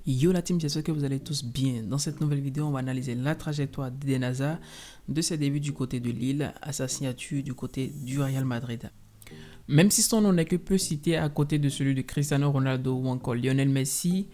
Yo la team, j'espère que vous allez tous bien. Dans cette nouvelle vidéo, on va analyser la trajectoire d'Eden Hazard de ses débuts du côté de Lille à sa signature du côté du Real Madrid. Même si son nom n'est que peu cité à côté de celui de Cristiano Ronaldo ou encore Lionel Messi,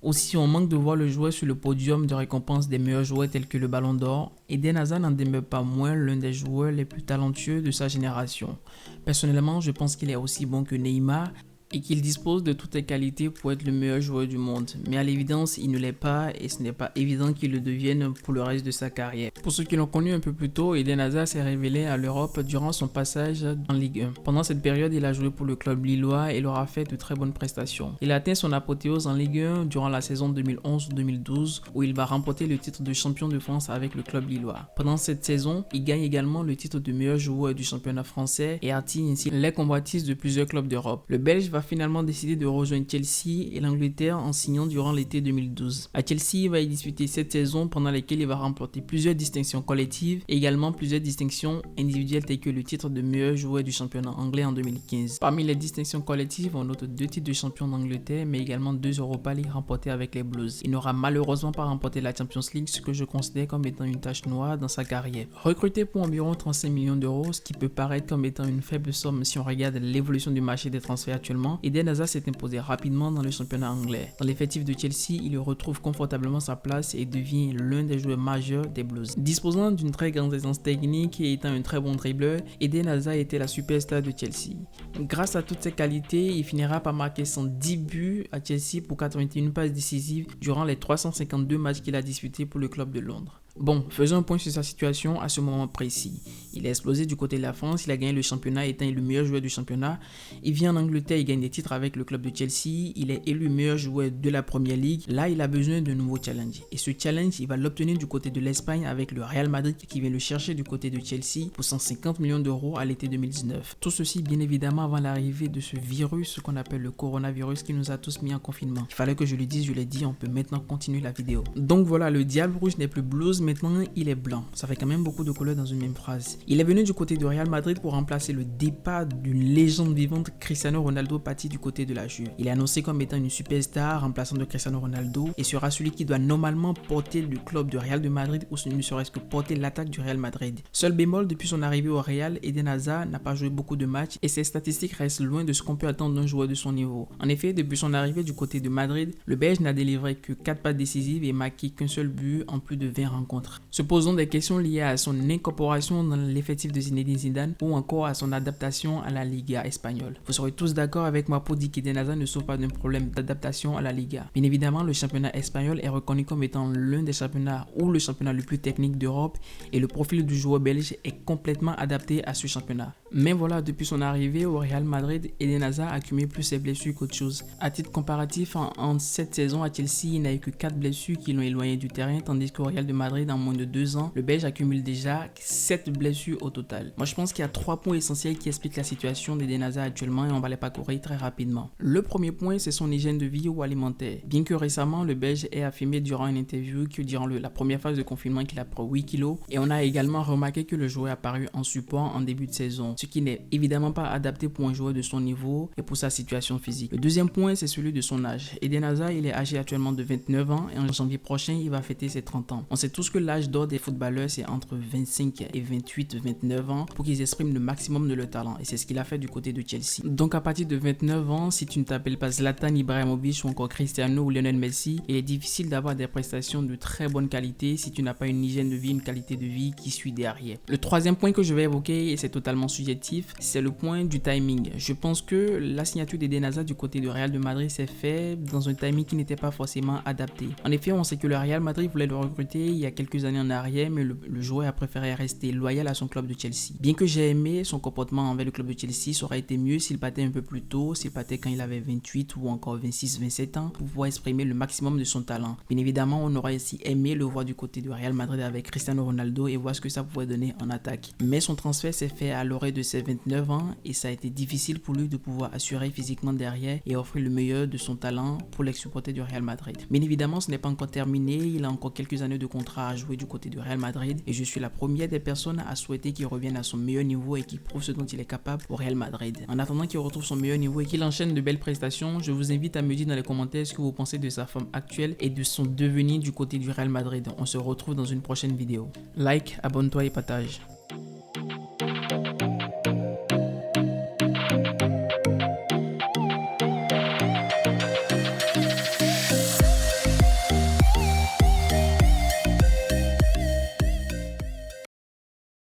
aussi on manque de voir le joueur sur le podium de récompense des meilleurs joueurs tels que le Ballon d'Or, Eden Hazard n'en demeure pas moins l'un des joueurs les plus talentueux de sa génération. Personnellement, je pense qu'il est aussi bon que Neymar et qu'il dispose de toutes les qualités pour être le meilleur joueur du monde. Mais à l'évidence, il ne l'est pas et ce n'est pas évident qu'il le devienne pour le reste de sa carrière. Pour ceux qui l'ont connu un peu plus tôt, Eden Hazard s'est révélé à l'Europe durant son passage en Ligue 1. Pendant cette période, il a joué pour le club lillois et leur a fait de très bonnes prestations. Il a atteint son apothéose en Ligue 1 durant la saison 2011-2012 où il va remporter le titre de champion de France avec le club lillois. Pendant cette saison, il gagne également le titre de meilleur joueur du championnat français et attire ainsi les convoitises de plusieurs clubs d'Europe. Le Belge va finalement décidé de rejoindre Chelsea et l'Angleterre en signant durant l'été 2012. À Chelsea, il va y disputer 7 saisons pendant lesquelles il va remporter plusieurs distinctions collectives et également plusieurs distinctions individuelles telles que le titre de meilleur joueur du championnat anglais en 2015. Parmi les distinctions collectives, on note 2 titres de champion d'Angleterre mais également 2 Europa League remportés avec les Blues. Il n'aura malheureusement pas remporté la Champions League, ce que je considère comme étant une tache noire dans sa carrière. Recruté pour environ 35 millions d'euros, ce qui peut paraître comme étant une faible somme si on regarde l'évolution du marché des transferts actuellement, Eden Hazard s'est imposé rapidement dans le championnat anglais. Dans l'effectif de Chelsea, il retrouve confortablement sa place et devient l'un des joueurs majeurs des Blues. Disposant d'une très grande aisance technique et étant un très bon dribbleur, Eden Hazard était la superstar de Chelsea. Grâce à toutes ses qualités, il finira par marquer son 10 buts à Chelsea pour 81 passes décisives durant les 352 matchs qu'il a disputés pour le club de Londres. Bon, faisons un point sur sa situation à ce moment précis. Il a explosé du côté de la France, il a gagné le championnat, étant le meilleur joueur du championnat. Il vient en Angleterre, il gagne des titres avec le club de Chelsea, il est élu meilleur joueur de la Premier League. Là, il a besoin d'un nouveau challenge. Et ce challenge, il va l'obtenir du côté de l'Espagne avec le Real Madrid qui vient le chercher du côté de Chelsea pour 150 millions d'euros à l'été 2019. Tout ceci, bien évidemment, avant l'arrivée de ce virus, ce qu'on appelle le coronavirus qui nous a tous mis en confinement. Il fallait que je le dise, je l'ai dit, on peut maintenant continuer la vidéo. Donc voilà, le diable rouge n'est plus blues, maintenant il est blanc. Ça fait quand même beaucoup de couleurs dans une même phrase. Il est venu du côté de Real Madrid pour remplacer le départ d'une légende vivante, Cristiano Ronaldo, parti du côté de la Juve. Il est annoncé comme étant une superstar, remplaçant de Cristiano Ronaldo, et sera celui qui doit normalement porter le club de Real de Madrid ou ne serait-ce que porter l'attaque du Real Madrid. Seul bémol, depuis son arrivée au Real, Eden Hazard n'a pas joué beaucoup de matchs et ses statistiques restent loin de ce qu'on peut attendre d'un joueur de son niveau. En effet, depuis son arrivée du côté de Madrid, le Belge n'a délivré que 4 passes décisives et marqué qu'un seul but en plus de 20 rencontres. Se posons des questions liées à son incorporation dans l'effectif de Zinedine Zidane ou encore à son adaptation à la Liga espagnole. Vous serez tous d'accord avec moi pour dire qu'Eden Hazard ne souffre pas d'un problème d'adaptation à la Liga. Bien évidemment, le championnat espagnol est reconnu comme étant l'un des championnats ou le championnat le plus technique d'Europe et le profil du joueur belge est complètement adapté à ce championnat. Mais voilà, depuis son arrivée au Real Madrid, Eden Hazard a accumulé plus ses blessures qu'autre chose. À titre comparatif, en cette saison à Chelsea, il n'a eu que 4 blessures qui l'ont éloigné du terrain, tandis qu'au Real de Madrid, en moins de 2 ans, le Belge accumule déjà 7 blessures au total. Moi, je pense qu'il y a 3 points essentiels qui expliquent la situation d'Eden Hazard actuellement et on va les parcourir très rapidement. Le premier point, c'est son hygiène de vie ou alimentaire. Bien que récemment, le Belge ait affirmé durant une interview que durant la première phase de confinement qu'il a pris 8 kilos et on a également remarqué que le joueur a apparu en support en début de saison, ce qui n'est évidemment pas adapté pour un joueur de son niveau et pour sa situation physique. Le deuxième point, c'est celui de son âge. Eden Hazard, il est âgé actuellement de 29 ans et en janvier prochain, il va fêter ses 30 ans. On sait tous que l'âge d'or des footballeurs, c'est entre 25 et 28-29 ans pour qu'ils expriment le maximum de leur talent et c'est ce qu'il a fait du côté de Chelsea. Donc à partir de 29 ans, si tu ne t'appelles pas Zlatan Ibrahimovic ou encore Cristiano ou Lionel Messi, il est difficile d'avoir des prestations de très bonne qualité si tu n'as pas une hygiène de vie, une qualité de vie qui suit derrière. Le troisième point que je vais évoquer, et c'est totalement subjectif, c'est le point du timing. Je pense que la signature d'Eden Hazard du côté de Real de Madrid s'est faite dans un timing qui n'était pas forcément adapté. En effet, on sait que le Real Madrid voulait le recruter il y a quelques années en arrière, mais le joueur a préféré rester loyal à son club de Chelsea. Bien que j'ai aimé son comportement envers le club de Chelsea, ça aurait été mieux s'il partait un peu plus tôt, s'il partait quand il avait 28 ou encore 26-27 ans pour pouvoir exprimer le maximum de son talent. Bien évidemment, on aurait aussi aimé le voir du côté du Real Madrid avec Cristiano Ronaldo et voir ce que ça pouvait donner en attaque. Mais son transfert s'est fait à l'orée de ses 29 ans et ça a été difficile pour lui de pouvoir assurer physiquement derrière et offrir le meilleur de son talent pour l'ex-supporter du Real Madrid. Bien évidemment, ce n'est pas encore terminé, il a encore quelques années de contrat à jouer du côté du Real Madrid et je suis la première des personnes à souhaiter qu'il revienne à son meilleur niveau et qu'il prouve ce dont il est capable au Real Madrid. En attendant qu'il retrouve son meilleur niveau et qu'il enchaîne de belles prestations, je vous invite à me dire dans les commentaires ce que vous pensez de sa forme actuelle et de son devenir du côté du Real Madrid. On se retrouve dans une prochaine vidéo. Like, abonne-toi et partage.